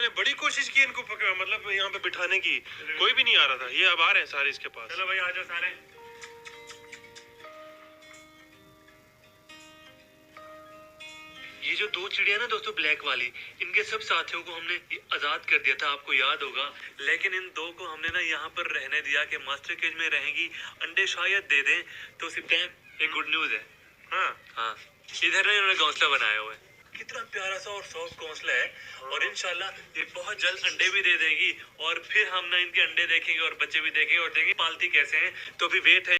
मैंने बड़ी कोशिश की इनको पकड़ मतलब यहाँ पे बिठाने की, कोई भी नहीं आ रहा था। ये अब आ रहे हैं सारे इसके पास। चलो भाई आ जाओ सारे। ये जो दो चिड़िया ना दोस्तों ब्लैक वाली, इनके सब साथियों को हमने आजाद कर दिया था, आपको याद होगा। लेकिन इन दो को हमने ना यहाँ पर रहने दिया कि मास्टर केज में रहेंगी, अंडे शायद दे दें। तो सिप्टैन एक गुड न्यूज है। हाँ हाँ, इधर ना इन्होंने घोंसला बनाया हुआ है, कितना प्यारा सा और सॉफ्ट घोंसला है। और इंशाल्लाह ये बहुत जल्द अंडे भी दे देंगी और फिर हम ना इनके अंडे देखेंगे और बच्चे भी देखेंगे और देखेंगे पालती कैसे हैं। तो अभी वेट है।